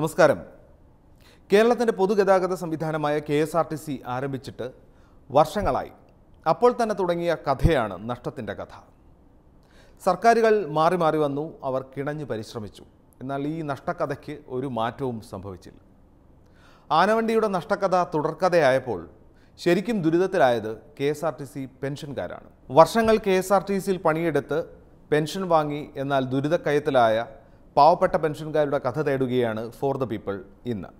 നമസ്കാരം. കേരളത്തിൻ്റെ പൊതുഗതാഗത സംവിധാനമായ KSRTC ആരംഭിച്ചിട്ട് വർഷങ്ങളായി. അപ്പോൾ തന്നെ തുടങ്ങിയ കഥയാണ് നഷ്ടത്തിൻ്റെ കഥ. സർക്കാരുകൾ മാറി മാറി വന്നു, അവർ കിണഞ്ഞു പരിശ്രമിച്ചു. എന്നാൽ ഈ നഷ്ടക്കഥയ്ക്ക് ഒരു മാറ്റവും സംഭവിച്ചില്ല. ആനവണ്ടിയുടെ നഷ്ടക്കഥ തുടർക്കഥയായപ്പോൾ ശരിക്കും ദുരിതത്തിലായത് KSRTC പെൻഷൻകാരാണ്. വർഷങ്ങൾ KSRTCയിൽ പണിയെടുത്ത് പെൻഷൻ വാങ്ങി എന്നാൽ ദുരിതക്കയത്തിലായ പാവപ്പെട്ട പെൻഷൻകാരുടെ കഥ തേടുകയാണ് ഫോർ ദ പീപ്പിൾ ഇന്ന്.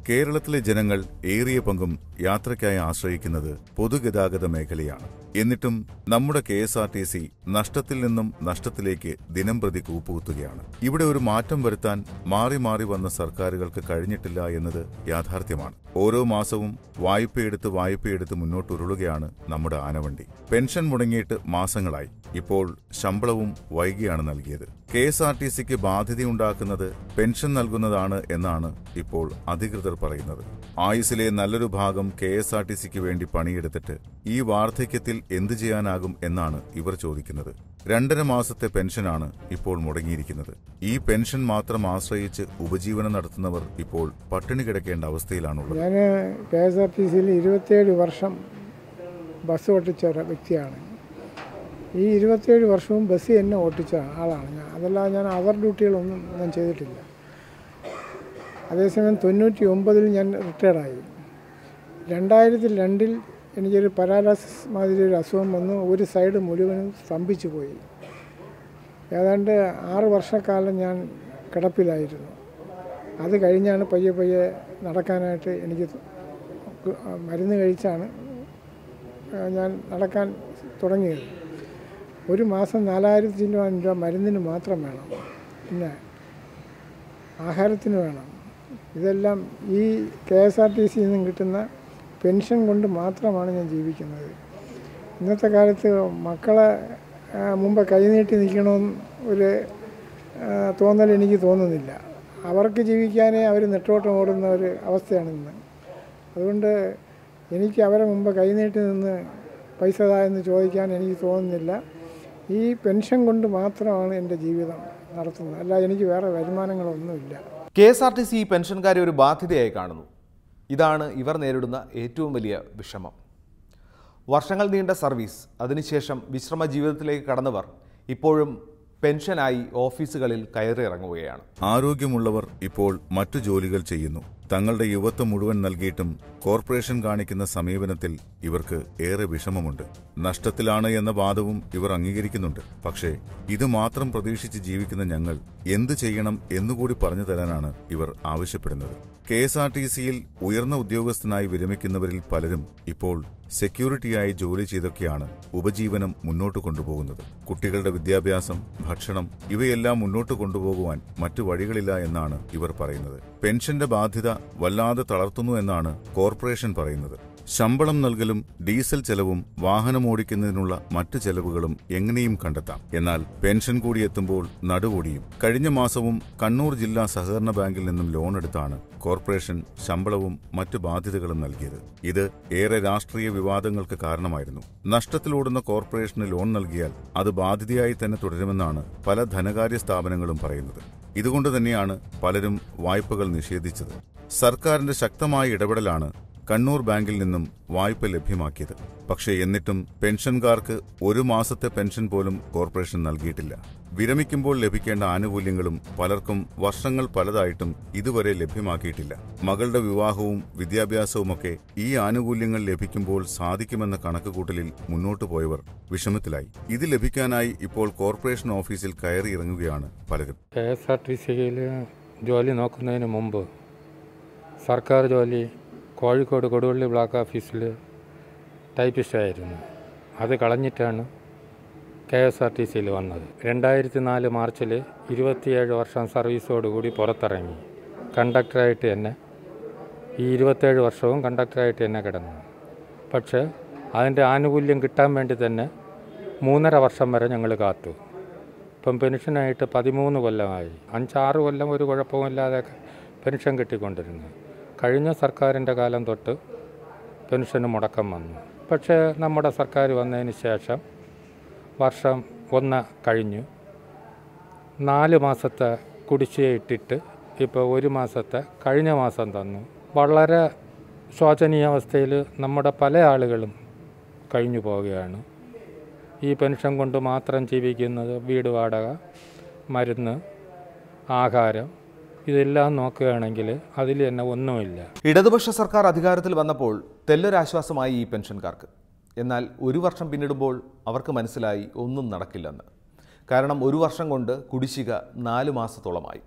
കേരളത്തിലെ ജനങ്ങൾ ഏറിയ പങ്കും യാത്രയ്ക്കായി ആശ്രയിക്കുന്നത് പൊതുഗതാഗത മേഖലയാണ്. എന്നിട്ടും നമ്മുടെ KSRTC നഷ്ടത്തിൽ നിന്നും നഷ്ടത്തിലേക്ക് ദിനംപ്രതി കൂപ്പുകുത്തുകയാണ്. ഇവിടെ ഒരു മാറ്റം വരുത്താൻ മാറി മാറി വന്ന സർക്കാരുകൾക്ക് കഴിഞ്ഞിട്ടില്ല എന്നത് യാഥാർത്ഥ്യമാണ്. ഓരോ മാസവും വായ്പയെടുത്ത് മുന്നോട്ടുരുളുകയാണ് നമ്മുടെ ആനവണ്ടി. പെൻഷൻ മുടങ്ങിയിട്ട് മാസങ്ങളായി. ഇപ്പോൾ ശമ്പളവും വൈകിയാണ് നൽകിയത്. KSRTCക്ക് ബാധ്യതയുണ്ടാക്കുന്നത് പെൻഷൻ നൽകുന്നതാണ് എന്നാണ് ഇപ്പോൾ അധികൃതർ പറയുന്നത്. ആയുസിലെ നല്ലൊരു ഭാഗം KSRTCക്ക് വേണ്ടി പണിയെടുത്തിട്ട് ഈ വാർദ്ധക്യത്തിൽ എന്തു ചെയ്യാനാകും എന്നാണ് ഇവർ ചോദിക്കുന്നത്. 2.5 മാസത്തെ പെൻഷനാണ് ഇപ്പോൾ മുടങ്ങിയിരിക്കുന്നത്. ഈ പെൻഷൻ മാത്രം ആശ്രയിച്ച് ഉപജീവനം നടത്തുന്നവർ ഇപ്പോൾ പട്ടിണി കിടക്കേണ്ട അവസ്ഥയിലാണുള്ളത്. ഞാൻ KSRTCയിൽ 27 വർഷം ബസ് ഓട്ടിച്ച ഒരു വ്യക്തിയാണ്. ഈ 27 വർഷവും ബസ് എന്നെ ഓട്ടിച്ച ആളാണ് ഞാൻ. അതല്ലാതെ ഞാൻ അവർ ഡ്യൂട്ടികളൊന്നും ഞാൻ ചെയ്തിട്ടില്ല. അതേസമയം 99 ഞാൻ റിട്ടയർഡായി. 2002 എനിക്കൊരു പാരാലിസിസ് മാതിരി ഒരു അസുഖം വന്നു. ഒരു സൈഡ് മുഴുവനും സ്തംഭിച്ചു പോയി. ഏതാണ്ട് 6 വർഷക്കാലം ഞാൻ കിടപ്പിലായിരുന്നു. അത് കഴിഞ്ഞാണ് പയ്യെ നടക്കാനായിട്ട് എനിക്ക് മരുന്ന് കഴിച്ചാണ് ഞാൻ നടക്കാൻ തുടങ്ങിയത്. ഒരു മാസം 4000 രൂപ മരുന്നിന് മാത്രം വേണം, പിന്നെ ആഹാരത്തിന് വേണം. ഇതെല്ലാം ഈ KSRTCയിൽ നിന്നും കിട്ടുന്ന പെൻഷൻ കൊണ്ട് മാത്രമാണ് ഞാൻ ജീവിക്കുന്നത്. ഇന്നത്തെ കാലത്ത് മക്കളെ മുമ്പ് കൈനീട്ടി നിൽക്കണമെന്ന് ഒരു തോന്നൽ എനിക്ക് തോന്നുന്നില്ല. അവർക്ക് ജീവിക്കാനേ അവർ നെട്ടോട്ടം ഓടുന്ന ഒരു അവസ്ഥയാണ് ഇന്ന്. അതുകൊണ്ട് എനിക്ക് അവരെ മുമ്പ് കൈനീട്ടി നിന്ന് പൈസ എന്ന് ചോദിക്കാൻ എനിക്ക് തോന്നുന്നില്ല. ഈ പെൻഷൻ കൊണ്ട് മാത്രമാണ് എൻ്റെ ജീവിതം നടത്തുന്നത്, അല്ല എനിക്ക് വേറെ വരുമാനങ്ങളൊന്നുമില്ല. KSRTC ഈ പെൻഷൻകാരെ ഒരു ബാധ്യതയായി കാണുന്നു. ഇതാണ് ഇവർ നേരിടുന്ന ഏറ്റവും വലിയ വിഷമം. വർഷങ്ങൾ നീണ്ട സർവീസ്, അതിനുശേഷം വിശ്രമ ജീവിതത്തിലേക്ക് കടന്നവർ ഇപ്പോഴും പെൻഷനായി ഓഫീസുകളിൽ കയറിയിറങ്ങുകയാണ്. ആരോഗ്യമുള്ളവർ ഇപ്പോൾ മറ്റു ജോലികൾ ചെയ്യുന്നു. തങ്ങളുടെ യുവത്വം മുഴുവൻ നൽകിയിട്ടും കോർപ്പറേഷൻ കാണിക്കുന്ന സമീപനത്തിൽ ഇവർക്ക് ഏറെ വിഷമമുണ്ട്. നഷ്ടത്തിലാണ് എന്ന വാദവും ഇവർ അംഗീകരിക്കുന്നുണ്ട്. പക്ഷേ ഇത് മാത്രം പ്രതീക്ഷിച്ച് ജീവിക്കുന്ന ഞങ്ങൾ എന്തു ചെയ്യണം എന്നുകൂടി പറഞ്ഞു തരാനാണ് ഇവർ ആവശ്യപ്പെടുന്നത്. KSRTCയിൽ ഉയർന്ന ഉദ്യോഗസ്ഥനായി വിരമിക്കുന്നവരിൽ പലരും ഇപ്പോൾ സെക്യൂരിറ്റിയായി ജോലി ചെയ്തൊക്കെയാണ് ഉപജീവനം മുന്നോട്ട് കൊണ്ടുപോകുന്നത്. കുട്ടികളുടെ വിദ്യാഭ്യാസം, ഭക്ഷണം ഇവയെല്ലാം മുന്നോട്ട് കൊണ്ടുപോകുവാൻ മറ്റു വഴികളില്ല എന്നാണ് ഇവർ പറയുന്നത്. പെൻഷന്റെ ബാധ്യത വല്ലാതെ തളർത്തുന്നു എന്നാണ് കോർപ്പറേഷൻ പറയുന്നത്. ശമ്പളം നൽകലും ഡീസൽ ചെലവും വാഹനമോടിക്കുന്നതിനുള്ള മറ്റു ചെലവുകളും എങ്ങനെയും കണ്ടെത്താം. എന്നാൽ പെൻഷൻ കൂടി എത്തുമ്പോൾ നടുവൊടിയും. കഴിഞ്ഞ മാസവും കണ്ണൂർ ജില്ലാ സഹകരണ ബാങ്കിൽ നിന്നും ലോൺ എടുത്താണ് കോർപ്പറേഷൻ ശമ്പളവും മറ്റു ബാധ്യതകളും നൽകിയത്. ഇത് ഏറെ രാഷ്ട്രീയ വിവാദങ്ങൾക്ക് കാരണമായിരുന്നു. നഷ്ടത്തിലോടുന്ന കോർപ്പറേഷന് ലോൺ നൽകിയാൽ അത് ബാധ്യതയായി തന്നെ തുടരുമെന്നാണ് പല ധനകാര്യ സ്ഥാപനങ്ങളും പറയുന്നത്. ഇതുകൊണ്ട് തന്നെയാണ് പലരും വായ്പകൾ നിഷേധിച്ചത്. സർക്കാരിന്റെ ശക്തമായ ഇടപെടലാണ് കണ്ണൂർ ബാങ്കിൽ നിന്നും വായ്പ ലഭ്യമാക്കിയത്. പക്ഷേ എന്നിട്ടും പെൻഷൻകാർക്ക് ഒരു മാസത്തെ പെൻഷൻ പോലും കോർപ്പറേഷൻ നൽകിയിട്ടില്ല. വിരമിക്കുമ്പോൾ ലഭിക്കേണ്ട ആനുകൂല്യങ്ങളും പലർക്കും വർഷങ്ങൾ പലതായിട്ടും ഇതുവരെ ലഭ്യമാക്കിയിട്ടില്ല. മകളുടെ വിവാഹവും വിദ്യാഭ്യാസവുമൊക്കെ ഈ ആനുകൂല്യങ്ങൾ ലഭിക്കുമ്പോൾ സാധിക്കുമെന്ന കണക്കുകൂട്ടലിൽ മുന്നോട്ടു പോയവർ വിഷമത്തിലായി. ഇത് ലഭിക്കാനായി ഇപ്പോൾ കോർപ്പറേഷൻ ഓഫീസിൽ കയറി ഇറങ്ങുകയാണ് പലരും. KSRTCയിൽ ജോലി നോക്കുന്നതിന് മുമ്പ് സർക്കാർ ജോലി കോഴിക്കോട് കൊടുവള്ളി ബ്ലോക്ക് ഓഫീസിൽ ടൈപ്പിസ്റ്റായിരുന്നു. അത് കളഞ്ഞിട്ടാണ് KSRTCയിൽ വന്നത്. 2004 മാർച്ചിൽ 27 വർഷം സർവീസോടുകൂടി പുറത്തിറങ്ങി. കണ്ടക്ടറായിട്ട് തന്നെ ഈ 27 വർഷവും കണ്ടക്ടറായിട്ട് തന്നെ കിടന്നു. പക്ഷേ അതിൻ്റെ ആനുകൂല്യം കിട്ടാൻ വേണ്ടി തന്നെ 3.5 വർഷം വരെ ഞങ്ങൾ കാത്തു. ഇപ്പം പെൻഷനായിട്ട് 13 കൊല്ലമായി. 5-6 കൊല്ലം ഒരു കുഴപ്പമില്ലാതെ പെൻഷൻ കിട്ടിക്കൊണ്ടിരുന്നു. കഴിഞ്ഞ സർക്കാരിൻ്റെ കാലം തൊട്ട് പെൻഷന് മുടക്കം വന്നു. പക്ഷേ നമ്മുടെ സർക്കാർ വന്നതിന് ശേഷം വർഷം 1 കഴിഞ്ഞു. 4 മാസത്തെ കുടിശ്ശിക ഇട്ടിട്ട് ഇപ്പോൾ 1 മാസത്തെ കഴിഞ്ഞ മാസം തന്നു. വളരെ ശോചനീയാവസ്ഥയിൽ നമ്മുടെ പല ആളുകളും കഴിഞ്ഞു പോവുകയാണ്. ഈ പെൻഷൻ കൊണ്ട് മാത്രം ജീവിക്കുന്നത്. വീട് വാടക, മരുന്ന്, ആഹാരം ഇതെല്ലാം നോക്കുകയാണെങ്കിൽ അതിൽ തന്നെ ഒന്നുമില്ല. ഇടതുപക്ഷ സർക്കാർ അധികാരത്തിൽ വന്നപ്പോൾ തെല്ലൊരാശ്വാസമായി ഈ പെൻഷൻകാർക്ക്. എന്നാൽ 1 വർഷം പിന്നിടുമ്പോൾ അവർക്ക് മനസ്സിലായി ഒന്നും നടക്കില്ലെന്ന്. കാരണം 1 വർഷം കൊണ്ട് കുടിശ്ശിക 4 മാസത്തോളമായി.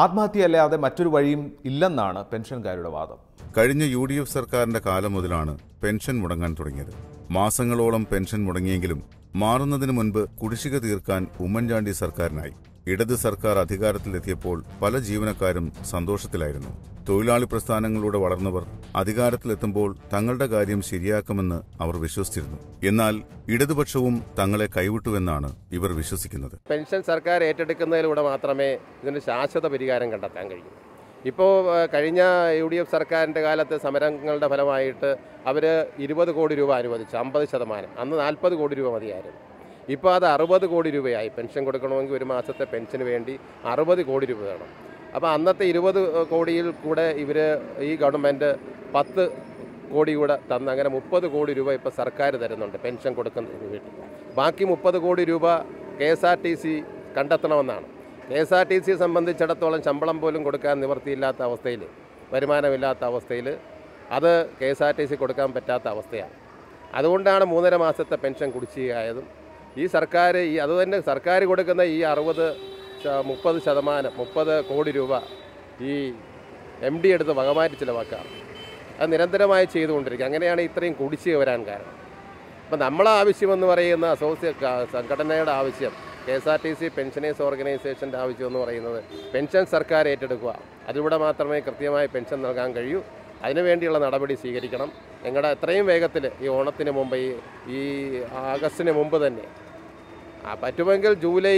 ആത്മഹത്യയല്ലാതെ മറ്റൊരു വഴിയും ഇല്ലെന്നാണ് പെൻഷൻകാരുടെ വാദം. കഴിഞ്ഞ UDF സർക്കാരിന്റെ കാലം മുതലാണ് പെൻഷൻ മുടങ്ങാൻ തുടങ്ങിയത്. മാസങ്ങളോളം പെൻഷൻ മുടങ്ങിയെങ്കിലും മാറുന്നതിന് മുൻപ് കുടിശ്ശിക തീർക്കാൻ ഉമ്മൻചാണ്ടി സർക്കാരിനായി. ഇടത് സർക്കാർ അധികാരത്തിലെത്തിയപ്പോൾ പല ജീവനക്കാരും സന്തോഷത്തിലായിരുന്നു. തൊഴിലാളി പ്രസ്ഥാനങ്ങളിലൂടെ വളർന്നവർ അധികാരത്തിലെത്തുമ്പോൾ തങ്ങളുടെ കാര്യം ശരിയാക്കുമെന്ന് അവർ വിശ്വസിച്ചിരുന്നു. എന്നാൽ ഇടതുപക്ഷവും തങ്ങളെ കൈവിട്ടുവെന്നാണ് ഇവർ വിശ്വസിക്കുന്നത്. പെൻഷൻ സർക്കാർ ഏറ്റെടുക്കുന്നതിലൂടെ മാത്രമേ ഇതിന് ശാശ്വത പരിഹാരം കണ്ടെത്താൻ കഴിയൂ. ഇപ്പോൾ കഴിഞ്ഞ UDF സർക്കാരിൻ്റെ കാലത്ത് സമരങ്ങളുടെ ഫലമായിട്ട് അവർ 20 കോടി രൂപ അനുവദിച്ചു, 50%. അന്ന് 40 കോടി രൂപ മതിയായിരുന്നു. ഇപ്പോൾ അത് 60 കോടി രൂപയായി. പെൻഷൻ കൊടുക്കണമെങ്കിൽ 1 മാസത്തെ പെൻഷന് വേണ്ടി 60 കോടി രൂപ വേണം. അപ്പോൾ അന്നത്തെ 20 കോടിയിൽ കൂടെ ഈ ഗവൺമെൻറ് 10 കോടി കൂടെ തന്ന് അങ്ങനെ 30 കോടി രൂപ ഇപ്പോൾ സർക്കാർ തരുന്നുണ്ട് പെൻഷൻ കൊടുക്കുന്നതിന് വേണ്ടി. ബാക്കി 30 കോടി രൂപ KSRTC കണ്ടെത്തണമെന്നാണ്. KSRTCയെ സംബന്ധിച്ചിടത്തോളം ശമ്പളം പോലും കൊടുക്കാൻ നിവൃത്തിയില്ലാത്ത അവസ്ഥയിൽ, വരുമാനമില്ലാത്ത അവസ്ഥയിൽ അത് KSRTC കൊടുക്കാൻ പറ്റാത്ത അവസ്ഥയാണ്. അതുകൊണ്ടാണ് 3.5 മാസത്തെ പെൻഷൻ കുടിശ്ശികയായതും. ഈ സർക്കാർ അതുതന്നെ സർക്കാർ കൊടുക്കുന്ന ഈ 30% കോടി രൂപ ഈ MD എടുത്ത് വകമാറ്റി ചിലവാക്കാം. അത് നിരന്തരമായി ചെയ്തുകൊണ്ടിരിക്കുക. അങ്ങനെയാണ് ഇത്രയും കുടിശ്ശിക വരാൻ കാരണം. അപ്പം നമ്മളെ ആവശ്യമെന്ന് പറയുന്ന സംഘടനയുടെ ആവശ്യം, KSRTC പെൻഷനേഴ്സ് ഓർഗനൈസേഷൻ്റെ ആവശ്യം എന്ന് പറയുന്നത് പെൻഷൻ സർക്കാർ ഏറ്റെടുക്കുക. അതിലൂടെ മാത്രമേ കൃത്യമായി പെൻഷൻ നൽകാൻ കഴിയൂ. അതിനുവേണ്ടിയുള്ള നടപടി സ്വീകരിക്കണം. ഞങ്ങളുടെ എത്രയും വേഗത്തിൽ ഈ ഓണത്തിന് മുമ്പ് ഈ ആഗസ്റ്റിന് മുമ്പ് തന്നെ പറ്റുമെങ്കിൽ ജൂലൈ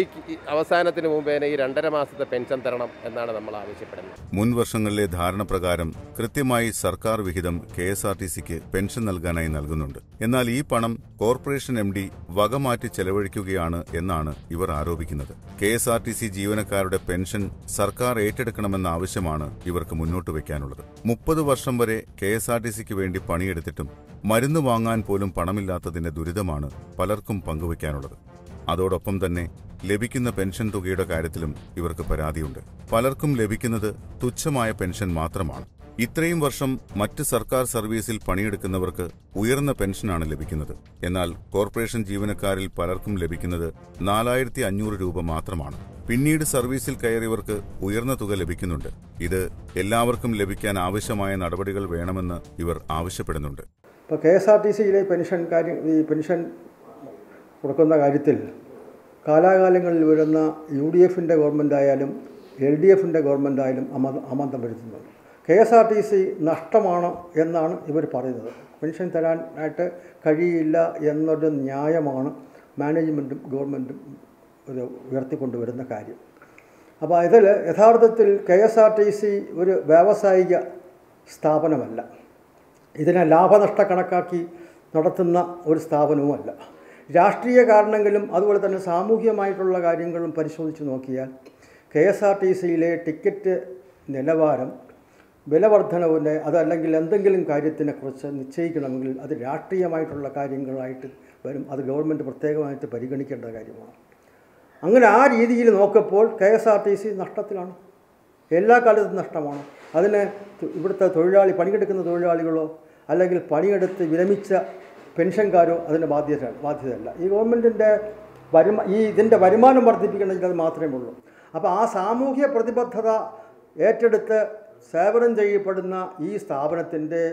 അവസാനത്തിന് മുമ്പേ ഈ 2.5 മാസത്തെ പെൻഷൻ തരണം എന്നാണ് നമ്മൾ ആവശ്യപ്പെടുന്നത്. മുൻ വർഷങ്ങളിലെ ധാരണ പ്രകാരം കൃത്യമായി സർക്കാർ വിഹിതം KSRTCക്ക് പെൻഷൻ നൽകാനായി നൽകുന്നുണ്ട്. എന്നാൽ ഈ പണം കോർപ്പറേഷൻ MD വകമാറ്റി ചെലവഴിക്കുകയാണ് എന്നാണ് ഇവർ ആരോപിക്കുന്നത്. KSRTC ജീവനക്കാരുടെ പെൻഷൻ സർക്കാർ ഏറ്റെടുക്കണമെന്ന ആവശ്യമാണ് ഇവർക്ക് മുന്നോട്ട് വയ്ക്കാനുള്ളത്. 30 വർഷം വരെ KSRTCക്ക് വേണ്ടി പണിയെടുത്തിട്ടും മരുന്ന് വാങ്ങാൻ പോലും പണമില്ലാത്തതിന്റെ ദുരിതമാണ് പലർക്കും പങ്കുവയ്ക്കാനുള്ളത്. അതോടൊപ്പം തന്നെ ലഭിക്കുന്ന പെൻഷൻ തുകയുടെ കാര്യത്തിലും ഇവർക്ക് പരാതിയുണ്ട്. പലർക്കും ലഭിക്കുന്നത് തുച്ഛമായ പെൻഷൻ മാത്രമാണ്. ഇത്രയും വർഷം മറ്റ് സർക്കാർ സർവീസിൽ പണിയെടുക്കുന്നവർക്ക് ഉയർന്ന പെൻഷനാണ് ലഭിക്കുന്നത്. എന്നാൽ കോർപ്പറേഷൻ ജീവനക്കാരിൽ പലർക്കും ലഭിക്കുന്നത് 4500 രൂപ മാത്രമാണ്. പിന്നീട് സർവീസിൽ കയറിയവർക്ക് ഉയർന്ന തുക ലഭിക്കുന്നുണ്ട്. ഇത് എല്ലാവർക്കും ലഭിക്കാൻ ആവശ്യമായ നടപടികൾ വേണമെന്ന് ഇവർ ആവശ്യപ്പെടുന്നുണ്ട്. ഇപ്പോൾ KSRTCയിലെ പെൻഷൻ കൊടുക്കുന്ന കാര്യത്തിൽ കാലാകാലങ്ങളിൽ വരുന്ന UDFൻ്റെ ഗവൺമെൻറ്റായാലും LDFൻ്റെ ഗവൺമെൻറ്റായാലും അമന്തം വരുത്തുന്നുണ്ട്. KSRTC നഷ്ടമാണ് എന്നാണ് ഇവർ പറയുന്നത്. പെൻഷൻ തരാനായിട്ട് കഴിയില്ല എന്നൊരു ന്യായമാണ് മാനേജ്മെൻറ്റും ഗവൺമെൻറ്റും ഉയർത്തിക്കൊണ്ടുവരുന്ന കാര്യം. അപ്പോൾ ഇതിൽ യഥാർത്ഥത്തിൽ KSRTC ഒരു വ്യാവസായിക സ്ഥാപനമല്ല. ഇതിനെ ലാഭനഷ്ട കണക്കാക്കി നടത്തുന്ന ഒരു സ്ഥാപനവുമല്ല. രാഷ്ട്രീയ കാരണങ്ങളും അതുപോലെ തന്നെ സാമൂഹികമായിട്ടുള്ള കാര്യങ്ങളും പരിശോധിച്ച് നോക്കിയാൽ KSRTCയിലെ ടിക്കറ്റ് നിലവാരം, വിലവർദ്ധനവിൻ്റെ അതല്ലെങ്കിൽ എന്തെങ്കിലും കാര്യത്തിനെക്കുറിച്ച് നിശ്ചയിക്കണമെങ്കിൽ അത് രാഷ്ട്രീയമായിട്ടുള്ള കാര്യങ്ങളായിട്ട് വരും. അത് ഗവൺമെൻറ് പ്രത്യേകമായിട്ട് പരിഗണിക്കേണ്ട കാര്യമാണ്. അങ്ങനെ ആ രീതിയിൽ നോക്കുമ്പോൾ KSRTC നഷ്ടത്തിലാണ്. എല്ലാ കാലത്തും നഷ്ടമാണ്. അതിന് ഇവിടുത്തെ പണിയെടുക്കുന്ന തൊഴിലാളികളോ അല്ലെങ്കിൽ പണിയെടുത്ത് വിരമിച്ച പെൻഷൻകാരോ അതിന് ബാധ്യതയല്ല. ഈ ഗവൺമെൻറ്റിൻ്റെ ഇതിൻ്റെ വരുമാനം വർദ്ധിപ്പിക്കണമെങ്കിൽ അത് മാത്രമേ ഉള്ളൂ. അപ്പോൾ ആ സാമൂഹ്യ പ്രതിബദ്ധത ഏറ്റെടുത്ത് സേവനം ചെയ്യപ്പെടുന്ന ഈ സ്ഥാപനത്തിൻ്റെ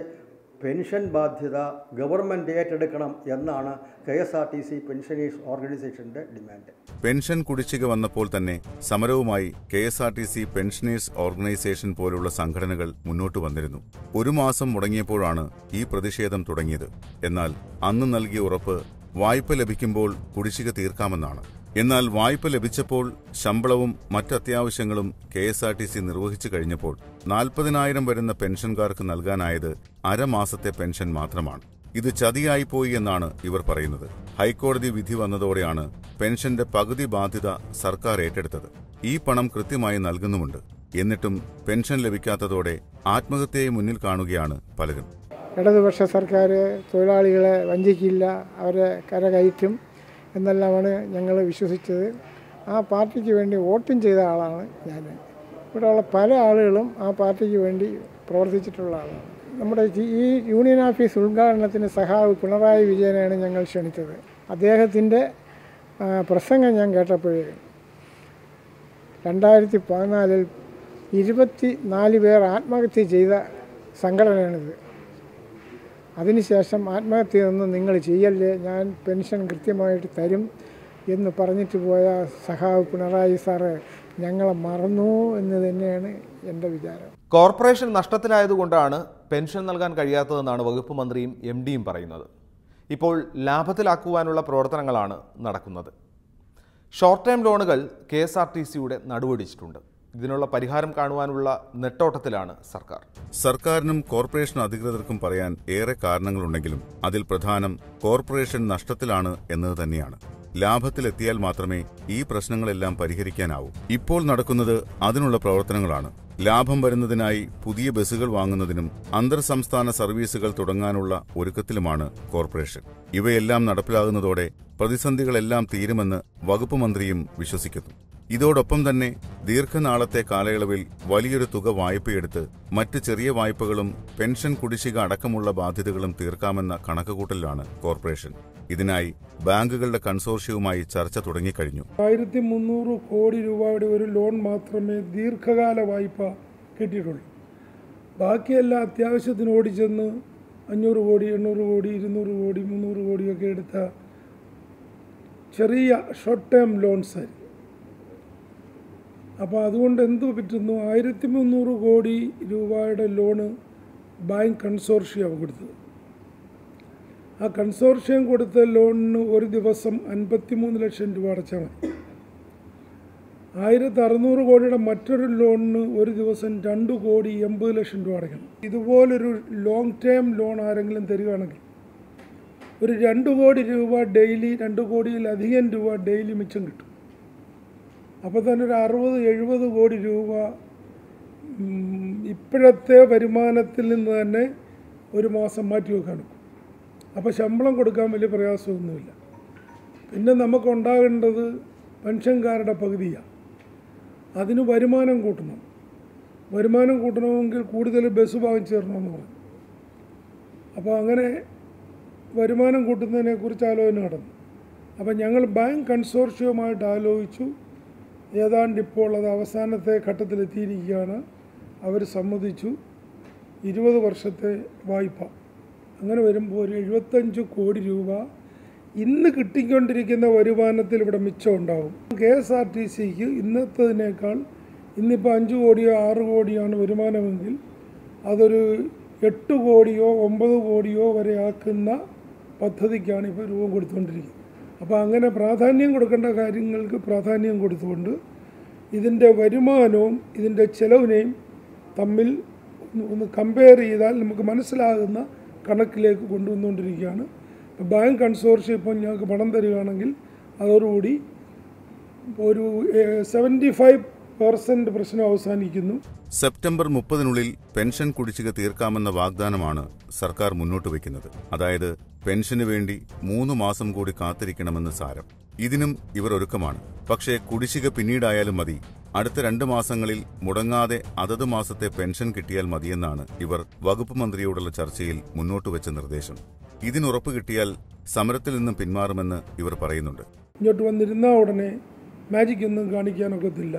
പെൻഷൻ ബാധ്യത ഗവൺമെൻറ് ഏറ്റെടുക്കണം എന്നാണ് KSRTC പെൻഷനേഴ്സ് ഓർഗനൈസേഷൻ്റെ ഡിമാൻഡ്. പെൻഷൻ കുടിശ്ശിക വന്നപ്പോൾ തന്നെ സമരവുമായി KSRTC പെൻഷനേഴ്സ് ഓർഗനൈസേഷൻ പോലുള്ള സംഘടനകൾ മുന്നോട്ട് വന്നിരുന്നു. 1 മാസം മുടങ്ങിയപ്പോഴാണ് ഈ പ്രതിഷേധം തുടങ്ങിയത്. എന്നാൽ അന്ന് നൽകിയ ഉറപ്പ് വായ്പ ലഭിക്കുമ്പോൾ കുടിശ്ശിക തീർക്കാമെന്നാണ്. എന്നാൽ വായ്പ ലഭിച്ചപ്പോൾ ശമ്പളവും മറ്റത്യാവശ്യങ്ങളും KSRTC നിർവഹിച്ചു കഴിഞ്ഞപ്പോൾ 40,000 വരുന്ന പെൻഷൻകാർക്ക് നൽകാനായത് 1/2 മാസത്തെ പെൻഷൻ മാത്രമാണ്. ഇത് ചതിയായിപ്പോയി എന്നാണ് ഇവർ പറയുന്നത്. ഹൈക്കോടതി വിധി വന്നതോടെയാണ് പെൻഷന്റെ പകുതി ബാധ്യത സർക്കാർ ഏറ്റെടുത്തത്. ഈ പണം കൃത്യമായി നൽകുന്നുമുണ്ട്. എന്നിട്ടും പെൻഷൻ ലഭിക്കാത്തതോടെ ആത്മഹത്യയെ മുന്നിൽ കാണുകയാണ് പലരും. ഇടതുപക്ഷ സർക്കാർ തൊഴിലാളികളെ വഞ്ചിക്കില്ല, അവരെ കരകയറ്റും എന്നെല്ലാമാണ് ഞങ്ങൾ വിശ്വസിച്ചത്. ആ പാർട്ടിക്ക് വേണ്ടി വോട്ടും ചെയ്ത ആളാണ് ഞാൻ. ഇവിടെയുള്ള പല ആളുകളും ആ പാർട്ടിക്ക് വേണ്ടി പ്രവർത്തിച്ചിട്ടുള്ള ആളാണ്. നമ്മുടെ ഈ യൂണിയൻ ഓഫീസ് ഉദ്ഘാടനത്തിന് സഖാവ് പിണറായി വിജയനെയാണ് ഞങ്ങൾ ക്ഷണിച്ചത്. അദ്ദേഹത്തിൻ്റെ പ്രസംഗം ഞാൻ കേട്ടപ്പോഴേ 2014 24 പേർ ആത്മഹത്യ ചെയ്ത സംഘടനയാണിത്. അതിനുശേഷം ആത്മഹത്യയൊന്നും നിങ്ങൾ ചെയ്യല്ലേ, ഞാൻ പെൻഷൻ കൃത്യമായിട്ട് തരും എന്ന് പറഞ്ഞിട്ട് പോയ സഖാവ് പിണറായി സാറ് ഞങ്ങളെ മറന്നു എന്ന് തന്നെയാണ് എൻ്റെ വിചാരം. കോർപ്പറേഷൻ നഷ്ടത്തിലായതുകൊണ്ടാണ് പെൻഷൻ നൽകാൻ കഴിയാത്തതെന്നാണ് വകുപ്പ് മന്ത്രിയും MDയും പറയുന്നത്. ഇപ്പോൾ ലാഭത്തിലാക്കുവാനുള്ള പ്രവർത്തനങ്ങളാണ് നടക്കുന്നത്. ഷോർട്ട് ടൈം ലോണുകൾ KSRTCയുടെ നടുവൊടിച്ചിട്ടുണ്ട്. ഇതിനുള്ള പരിഹാരം കാണുവാനുള്ള നെട്ടോട്ടത്തിലാണ് സർക്കാർ. സർക്കാരിനും കോർപ്പറേഷൻ അധികൃതർക്കും പറയാൻ ഏറെ കാരണങ്ങളുണ്ടെങ്കിലും അതിൽ പ്രധാനം കോർപ്പറേഷൻ നഷ്ടത്തിലാണ് എന്നത് തന്നെയാണ്. ലാഭത്തിലെത്തിയാൽ മാത്രമേ ഈ പ്രശ്നങ്ങളെല്ലാം പരിഹരിക്കാനാവൂ. ഇപ്പോൾ നടക്കുന്നത് അതിനുള്ള പ്രവർത്തനങ്ങളാണ്. ലാഭം വരുന്നതിനായി പുതിയ ബസ്സുകൾ വാങ്ങുന്നതിനും അന്തർ സംസ്ഥാന സർവീസുകൾ തുടങ്ങാനുള്ള ഒരുക്കത്തിലുമാണ് കോർപ്പറേഷൻ. ഇവയെല്ലാം നടപ്പിലാകുന്നതോടെ പ്രതിസന്ധികളെല്ലാം തീരുമെന്ന് വകുപ്പ് മന്ത്രിയും വിശ്വസിക്കുന്നു. ഇതോടൊപ്പം തന്നെ ദീർഘനാളത്തെ കാലയളവിൽ വലിയൊരു തുക വായ്പയെടുത്ത് മറ്റ് ചെറിയ വായ്പകളും പെൻഷൻ കുടിശ്ശിക അടക്കമുള്ള ബാധ്യതകളും തീർക്കാമെന്ന കണക്കുകൂട്ടലിലാണ് കോർപ്പറേഷൻ. ഇതിനായി ബാങ്കുകളുടെ കൺസോർഷ്യവുമായി ചർച്ച തുടങ്ങിക്കഴിഞ്ഞു. 1300 കോടി രൂപയുടെ ഒരു ലോൺ മാത്രമേ ദീർഘകാല വായ്പ കിട്ടിയിട്ടുള്ളൂ. ബാക്കിയെല്ലാം അത്യാവശ്യത്തിന് ഓടിച്ചെന്ന് 500 കോടി 800 കോടി 200 കോടി 300 കോടിയൊക്കെ എടുത്ത ചെറിയ ഷോർട്ട് ടേം ലോൺസ് ആയിരുന്നു. അപ്പോൾ അതുകൊണ്ട് എന്ത് പറ്റുന്നു, 1300 കോടി രൂപയുടെ ലോണ് ബാങ്ക് കൺസോർഷ്യം കൊടുത്തത്. ആ കൺസോർഷ്യം കൊടുത്ത ലോണിന് ഒരു ദിവസം 53 ലക്ഷം രൂപ അടച്ചാൽ മതി. 1600 കോടിയുടെ മറ്റൊരു ലോണിന് ഒരു ദിവസം 2 കോടി 80 ലക്ഷം രൂപ അടയ്ക്കണം. ഇതുപോലൊരു ലോങ് ടേം ലോൺ ആരെങ്കിലും തരികയാണെങ്കിൽ ഒരു 2 കോടി രൂപ ഡെയിലി, 2 കോടിയിലധികം രൂപ ഡെയിലി മിച്ചം കിട്ടും. അപ്പോൾ തന്നെ ഒരു 60-70 കോടി രൂപ ഇപ്പോഴത്തെ വരുമാനത്തിൽ നിന്ന് തന്നെ ഒരു മാസം മാറ്റി വെക്കാൻ. അപ്പോൾ ശമ്പളം കൊടുക്കാൻ വലിയ പ്രയാസമൊന്നുമില്ല. പിന്നെ നമുക്കുണ്ടാകേണ്ടത് പെൻഷൻകാരുടെ പകുതിയാണ്. അതിന് വരുമാനം കൂട്ടണം. വരുമാനം കൂട്ടണമെങ്കിൽ കൂടുതൽ ബസ് വാങ്ങിച്ചു തരണമെന്ന് പറഞ്ഞു. അപ്പോൾ അങ്ങനെ വരുമാനം കൂട്ടുന്നതിനെക്കുറിച്ച് ആലോചന നടന്നു. അപ്പോൾ ഞങ്ങൾ ബാങ്ക് കൺസോർഷ്യവുമായിട്ട് ആലോചിച്ചു. ഏതാണ്ട് ഇപ്പോൾ അത് അവസാനത്തെ ഘട്ടത്തിലെത്തിയിരിക്കുകയാണ്. അവർ സമ്മതിച്ചു 20 വർഷത്തെ വായ്പ. അങ്ങനെ വരുമ്പോൾ ഒരു 75 കോടി രൂപ ഇന്ന് കിട്ടിക്കൊണ്ടിരിക്കുന്ന വരുമാനത്തിൽ ഇവിടെ മിച്ചം ഉണ്ടാകും. KSRTCക്ക് ഇന്നത്തതിനേക്കാൾ ഇന്നിപ്പോൾ 5 കോടിയോ 6 കോടിയാണ് വരുമാനമെങ്കിൽ അതൊരു 8 കോടിയോ 9 കോടിയോ വരെ ആക്കുന്ന പദ്ധതിക്കാണ് ഇപ്പോൾ രൂപം കൊടുത്തുകൊണ്ടിരിക്കുന്നത്. അപ്പോൾ അങ്ങനെ പ്രാധാന്യം കൊടുക്കേണ്ട കാര്യങ്ങൾക്ക് പ്രാധാന്യം കൊടുത്തുകൊണ്ട് ഇതിൻ്റെ വരുമാനവും ഇതിൻ്റെ ചെലവിനെയും തമ്മിൽ ഒന്ന് കമ്പയർ ചെയ്താൽ നമുക്ക് മനസ്സിലാകുന്ന കണക്കിലേക്ക് കൊണ്ടുവന്നുകൊണ്ടിരിക്കുകയാണ്. ബാങ്ക് കൺസോർഷ്യം ഇപ്പോൾ ഞങ്ങൾക്ക് പണം തരികയാണെങ്കിൽ അതോടുകൂടി ഒരു 75% പ്രശ്നം അവസാനിക്കുന്നു. സെപ്റ്റംബർ 30-നുള്ളിൽ പെൻഷൻ കുടിശ്ശിക തീർക്കാമെന്ന വാഗ്ദാനമാണ് സർക്കാർ മുന്നോട്ട് വയ്ക്കുന്നത്. അതായത് പെൻഷന് വേണ്ടി 3 മാസം കൂടി കാത്തിരിക്കണമെന്ന് സാരം. ഇതിനും ഇവർ ഒരുക്കമാണ്. പക്ഷേ കുടിശ്ശിക പിന്നീടായാലും മതി, അടുത്ത 2 മാസങ്ങളിൽ മുടങ്ങാതെ അതത് മാസത്തെ പെൻഷൻ കിട്ടിയാൽ മതിയെന്നാണ് ഇവർ വകുപ്പ് മന്ത്രിയോടുള്ള ചർച്ചയിൽ മുന്നോട്ട് വെച്ച നിർദ്ദേശം. ഇതിനുറപ്പ് കിട്ടിയാൽ സമരത്തിൽ നിന്നും പിന്മാറുമെന്ന് ഇവർ പറയുന്നുണ്ട്. ഇങ്ങോട്ട് വന്നിരുന്നാൽ ഉടനെ മാജിക് ഒന്നും കാണിക്കാനൊക്കത്തില്ല.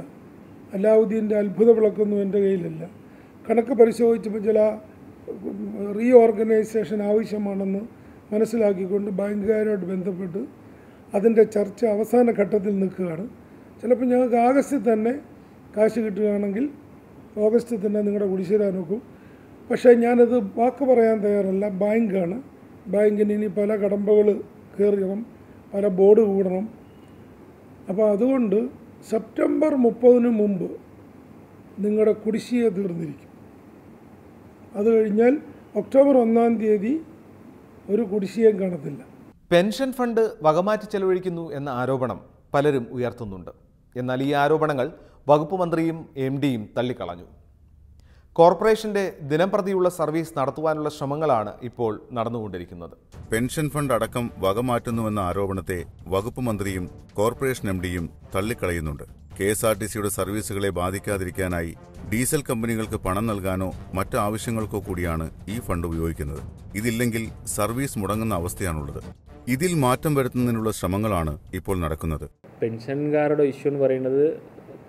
അലാവുദ്ദീൻ്റെ അത്ഭുത വിളക്കൊന്നും എൻ്റെ കയ്യിലില്ല. കണക്ക് പരിശോധിച്ചപ്പോൾ ചില റീഓർഗനൈസേഷൻ ആവശ്യമാണെന്ന് മനസ്സിലാക്കിക്കൊണ്ട് ബാങ്കുകാരോട് ബന്ധപ്പെട്ട് അതിൻ്റെ ചർച്ച അവസാന ഘട്ടത്തിൽ നിൽക്കുകയാണ്. ചിലപ്പോൾ ഞങ്ങൾക്ക് ആഗസ്റ്റിൽ തന്നെ കാശ് കിട്ടുകയാണെങ്കിൽ ഓഗസ്റ്റിൽ തന്നെ നിങ്ങളുടെ കുടിശ്ശിക നോക്കും. പക്ഷേ ഞാനത് വാക്ക് പറയാൻ തയ്യാറല്ല. ബാങ്കാണ്. ബാങ്കിന് ഇനി പല കടമ്പകൾ കയറണം, പല ബോർഡ് കൂടണം. അപ്പോൾ അതുകൊണ്ട് സെപ്റ്റംബർ 30-ന് മുമ്പ് നിങ്ങളുടെ കുടിശ്ശിക തീർന്നിരിക്കും. അത് കഴിഞ്ഞാൽ ഒക്ടോബർ 1-ാം തീയതി ഒരു കുടിശ്ശികയും കാണത്തില്ല. പെൻഷൻ ഫണ്ട് വകമാറ്റി ചെലവഴിക്കുന്നു എന്ന ആരോപണം പലരും ഉയർത്തുന്നുണ്ട്. എന്നാൽ ഈ ആരോപണങ്ങൾ വകുപ്പ് മന്ത്രിയും MDയും തള്ളിക്കളഞ്ഞു. കോർപ്പറേഷന്റെ ദിനംപ്രതിയുള്ള സർവീസ് നടത്തുവാനുള്ള ശ്രമങ്ങളാണ് ഇപ്പോൾ നടന്നുകൊണ്ടിരിക്കുന്നത്. പെൻഷൻ ഫണ്ട് അടക്കം വകമാറ്റുന്നുവെന്ന ആരോപണത്തെ വകുപ്പ് മന്ത്രിയും കോർപ്പറേഷൻ MDയും തള്ളിക്കളയുന്നുണ്ട്. KSRTCയുടെ സർവീസുകളെ ബാധിക്കാതിരിക്കാനായി ഡീസൽ കമ്പനികൾക്ക് പണം നൽകാനോ മറ്റ് ആവശ്യങ്ങൾക്കോ കൂടിയാണ് ഈ ഫണ്ട് ഉപയോഗിക്കുന്നത്. ഇതില്ലെങ്കിൽ സർവീസ് മുടങ്ങുന്ന അവസ്ഥയാണുള്ളത്. ഇതിൽ മാറ്റം വരുത്തുന്നതിനുള്ള ശ്രമങ്ങളാണ് ഇപ്പോൾ നടക്കുന്നത്. പെൻഷൻകാരുടെ ഇഷ്യൂ എന്ന് പറയുന്നത്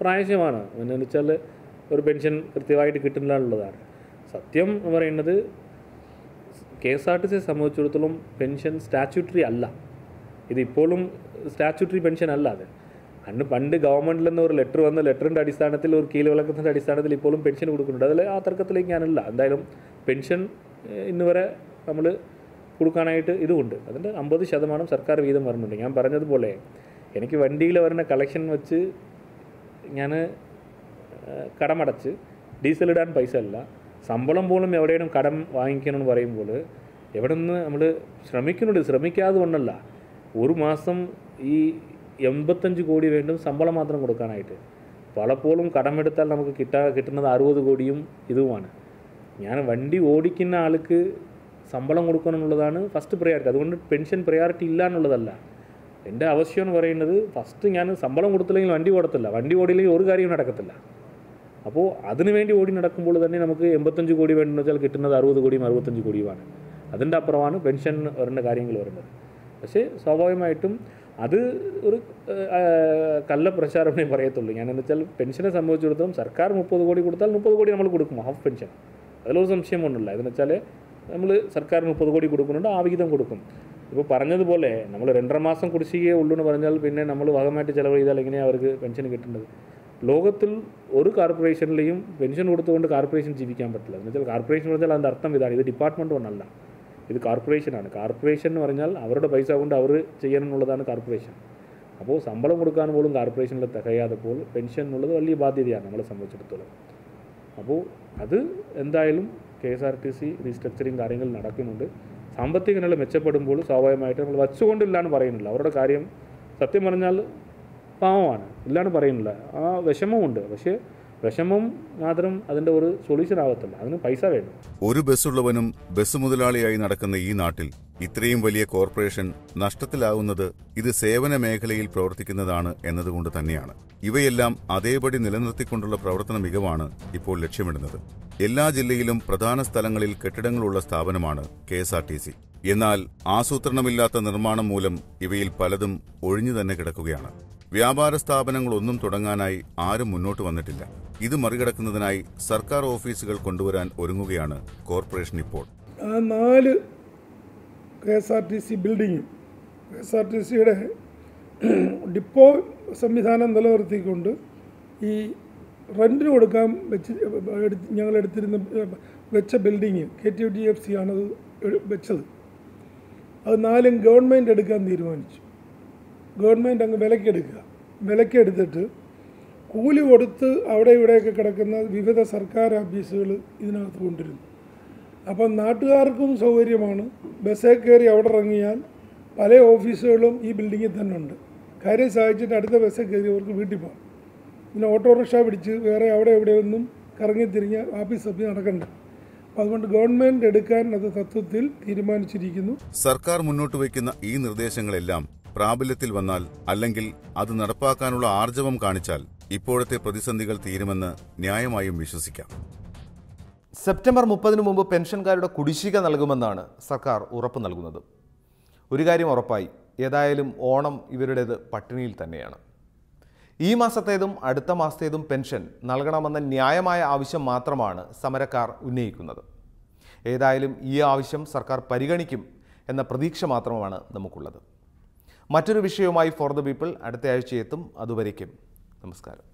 പ്രായശമാണ്. എന്ന് വെച്ചാൽ ഒരു പെൻഷൻ കൃത്യമായിട്ട് കിട്ടുന്നില്ല എന്നുള്ളതാണ് സത്യം. എന്ന് പറയുന്നത് KSRTC സംബന്ധിച്ചിടത്തോളം പെൻഷൻ സ്റ്റാറ്റ്യൂട്ടറി അല്ല. ഇതിപ്പോഴും സ്റ്റാറ്റ്യൂട്ടറി പെൻഷൻ അല്ല. അത് പണ്ട് ഗവൺമെൻറ്റിൽ നിന്ന് ഒരു ലെറ്റർ വന്ന ലെറ്ററിൻ്റെ അടിസ്ഥാനത്തിൽ ഒരു കീഴ്വഴക്കത്തിൻ്റെ അടിസ്ഥാനത്തിൽ ഇപ്പോഴും പെൻഷൻ കൊടുക്കുന്നുണ്ട്. അതിൽ ആ തർക്കത്തിലേക്ക് ഞാനല്ല. എന്തായാലും പെൻഷൻ ഇന്ന് വരെ നമ്മൾ കൊടുക്കാനായിട്ട് ഇതുമുണ്ട്. അതിൻ്റെ 50% സർക്കാർ വീതം വരുന്നുണ്ട്. ഞാൻ പറഞ്ഞതുപോലെ എനിക്ക് വണ്ടിയിൽ വരുന്ന കളക്ഷൻ വെച്ച് ഞാൻ കടമടച്ച് ഡീസലിടാൻ പൈസ അല്ല, ശമ്പളം പോലും എവിടെയും കടം വാങ്ങിക്കണമെന്ന് പറയുമ്പോൾ എവിടെ നിന്ന് നമ്മൾ ശ്രമിക്കാതെ കൊണ്ടല്ല. ഒരു മാസം ഈ 85 കോടി വേണ്ടും ശമ്പളം മാത്രം കൊടുക്കാനായിട്ട്. പലപ്പോഴും കടമെടുത്താൽ നമുക്ക് കിട്ടുന്നത് 60 കോടിയും ഇതുമാണ്. ഞാൻ വണ്ടി ഓടിക്കുന്ന ആൾക്ക് ശമ്പളം കൊടുക്കണം എന്നുള്ളതാണ് ഫസ്റ്റ് പ്രയോറിറ്റി. അതുകൊണ്ട് പെൻഷൻ പ്രയോറിറ്റി ഇല്ല എന്നുള്ളതല്ല. എൻ്റെ ആവശ്യം എന്ന് പറയുന്നത് ഫസ്റ്റ് ഞാൻ ശമ്പളം കൊടുത്തില്ലെങ്കിൽ വണ്ടി ഓടത്തില്ല, വണ്ടി ഓടിയില്ലെങ്കിൽ ഒരു കാര്യവും നടക്കത്തില്ല. അപ്പോൾ അതിനു വേണ്ടി ഓടി നടക്കുമ്പോൾ തന്നെ നമുക്ക് 85 കോടി വേണ്ടെന്ന് വെച്ചാൽ കിട്ടുന്നത് 60 കോടിയും 65 കോടിയുമാണ്. അതിൻ്റെ അപ്പുറമാണ് പെൻഷൻ വരേണ്ട കാര്യങ്ങൾ വരുന്നത്. പക്ഷേ സ്വാഭാവികമായിട്ടും അത് ഒരു കള്ളപ്രചാരണമേ പറയത്തുള്ളൂ. ഞാനെന്ന് വെച്ചാൽ പെൻഷനെ സംബന്ധിച്ചിടത്തോളം സർക്കാർ 30 കോടി കൊടുത്താൽ 30 കോടി നമ്മൾ കൊടുക്കും, ഹാഫ് പെൻഷൻ. അതിലൊരു സംശയമൊന്നുമില്ല. ഇതെന്ന് വെച്ചാൽ നമ്മൾ സർക്കാർ 30 കോടി കൊടുക്കുന്നുണ്ട്, ആ വിഹിതം കൊടുക്കും. ഇപ്പോൾ പറഞ്ഞതുപോലെ നമ്മൾ 2.5 മാസം കുടിശ്ശികയേ ഉള്ളൂ എന്ന് പറഞ്ഞാൽ പിന്നെ നമ്മൾ ഭാഗമായിട്ട് ചിലവ് ചെയ്താൽ എങ്ങനെയാണ് അവർക്ക് പെൻഷൻ കിട്ടേണ്ടത്? ലോകത്തിൽ ഒരു കോർപ്പറേഷനിലെയും പെൻഷൻ കൊടുത്തുകൊണ്ട് കോർപ്പറേഷൻ ജീവിക്കാൻ പറ്റില്ല. എന്ന് വെച്ചാൽ കോർപ്പറേഷൻ പറഞ്ഞാൽ അതിൻ്റെ അർത്ഥം ഇതാണ്, ഇത് ഡിപ്പാർട്ട്മെൻറ്റ് ഒന്നല്ല, ഇത് കോർപ്പറേഷനാണ്. കോർപ്പറേഷൻ എന്ന് പറഞ്ഞാൽ അവരുടെ പൈസ കൊണ്ട് അവർ ചെയ്യണമെന്നുള്ളതാണ് കോർപ്പറേഷൻ. അപ്പോൾ ശമ്പളം കൊടുക്കാൻ പോലും കോർപ്പറേഷനിൽ തികയാതപ്പോൾ പെൻഷൻ എന്നുള്ളത് വലിയ ബാധ്യതയാണ് നമ്മളെ സംബന്ധിച്ചിടത്തോളം. അപ്പോൾ അത് എന്തായാലും KSRTC റീസ്ട്രക്ചറിങ് കാര്യങ്ങൾ നടക്കുന്നുണ്ട്. സാമ്പത്തിക നില മെച്ചപ്പെടുമ്പോൾ സ്വാഭാവികമായിട്ട് നമ്മൾ വച്ചുകൊണ്ടില്ല എന്ന് പറയുന്നില്ല. അവരുടെ കാര്യം സത്യം പറഞ്ഞാൽ പാവമാണ്, ഇല്ലാന്ന് പറയുന്നില്ല. ആ വിഷമമുണ്ട്. പക്ഷേ വിഷമം മാത്രം അതിൻ്റെ ഒരു സൊല്യൂഷൻ ആകത്തില്ല, അതിന് പൈസ വേണം. ഒരു ബസ്സുള്ളവനും ബസ് മുതലാളിയായി നടക്കുന്ന ഈ നാട്ടിൽ ഇത്രയും വലിയ കോർപ്പറേഷൻ നഷ്ടത്തിലാവുന്നത് ഇത് സേവന മേഖലയിൽ പ്രവർത്തിക്കുന്നതാണ് എന്നതുകൊണ്ട് തന്നെയാണ്. ഇവയെല്ലാം അതേപടി നിലനിർത്തിക്കൊണ്ടുള്ള പ്രവർത്തന മികവാണ് ഇപ്പോൾ ലക്ഷ്യമിടുന്നത്. എല്ലാ ജില്ലയിലും പ്രധാന സ്ഥലങ്ങളിൽ കെട്ടിടങ്ങളുള്ള സ്ഥാപനമാണ് KSRTC. എന്നാൽ ആസൂത്രണമില്ലാത്ത നിർമ്മാണം മൂലം ഇവയിൽ പലതും ഒഴിഞ്ഞു തന്നെ കിടക്കുകയാണ്. വ്യാപാര സ്ഥാപനങ്ങളൊന്നും തുടങ്ങാനായി ആരും മുന്നോട്ട് വന്നിട്ടില്ല. ഇത് മറികടക്കുന്നതിനായി സർക്കാർ ഓഫീസുകൾ കൊണ്ടുവരാൻ ഒരുങ്ങുകയാണ് കോർപ്പറേഷൻ ഇപ്പോൾ. ആ 4 KSRTC ബിൽഡിങ്ങും KSRTCയുടെ ഡിപ്പോ സംവിധാനം നിലനിർത്തിക്കൊണ്ട് ഈ റെൻറ്റിന് കൊടുക്കാൻ ഞങ്ങൾ വെച്ച ബിൽഡിങ് KTDFC ആണത് വെച്ചത്. അത് 4 ഗവൺമെൻറ് എടുക്കാൻ തീരുമാനിച്ചു. ഗവൺമെൻറ് അങ്ങ് വിലക്കെടുത്തിട്ട് കൂലി കൊടുത്ത് അവിടെ ഇവിടെയൊക്കെ കിടക്കുന്ന വിവിധ സർക്കാർ ഓഫീസുകൾ ഇതിനകത്ത് കൊണ്ടിരുന്നു. അപ്പം നാട്ടുകാർക്കും സൗകര്യമാണ്. ബസ്സേ കയറി അവിടെ ഇറങ്ങിയാൽ പല ഓഫീസുകളും ഈ ബിൽഡിങ്ങിൽ തന്നെ ഉണ്ട്. കാര്യം സാധിച്ചിട്ട് അടുത്ത ബസ്സേ കയറി അവർക്ക് വീട്ടിൽ പോകാം. പിന്നെ ഓട്ടോറിക്ഷ പിടിച്ച് വേറെ അവിടെ എവിടെയൊന്നും കറങ്ങിത്തിരിഞ്ഞ് ഓഫീസ് നടക്കണ്ട. അപ്പോൾ അതുകൊണ്ട് ഗവൺമെൻറ് എടുക്കാൻ അത് തത്വത്തിൽ തീരുമാനിച്ചിരിക്കുന്നു. സർക്കാർ മുന്നോട്ട് വയ്ക്കുന്ന ഈ നിർദ്ദേശങ്ങളെല്ലാം പ്രാബല്യത്തിൽ വന്നാൽ, അല്ലെങ്കിൽ അത് നടപ്പാക്കാനുള്ള ആർജവം കാണിച്ചാൽ ഇപ്പോഴത്തെ പ്രതിസന്ധികൾ തീരുമെന്ന് ന്യായമായും വിശ്വസിക്കാം. സെപ്റ്റംബർ 30 മുമ്പ് പെൻഷൻകാരുടെ കുടിശ്ശിക നൽകുമെന്നാണ് സർക്കാർ ഉറപ്പ് നൽകുന്നത്. ഒരു കാര്യം ഉറപ്പായി, ഏതായാലും ഓണം ഇവരുടേത് പട്ടിണിയിൽ തന്നെയാണ്. ഈ മാസത്തേതും അടുത്ത മാസത്തേതും പെൻഷൻ നൽകണമെന്ന ന്യായമായ ആവശ്യം മാത്രമാണ് സമരക്കാർ ഉന്നയിക്കുന്നത്. ഏതായാലും ഈ ആവശ്യം സർക്കാർ പരിഗണിക്കും എന്ന പ്രതീക്ഷ മാത്രമാണ് നമുക്കുള്ളത്. മറ്റൊരു വിഷയവുമായി ഫോർ ദ പീപ്പിൾ അടുത്ത ആഴ്ചയെത്തും. അതുവരേക്കും നമസ്കാരം.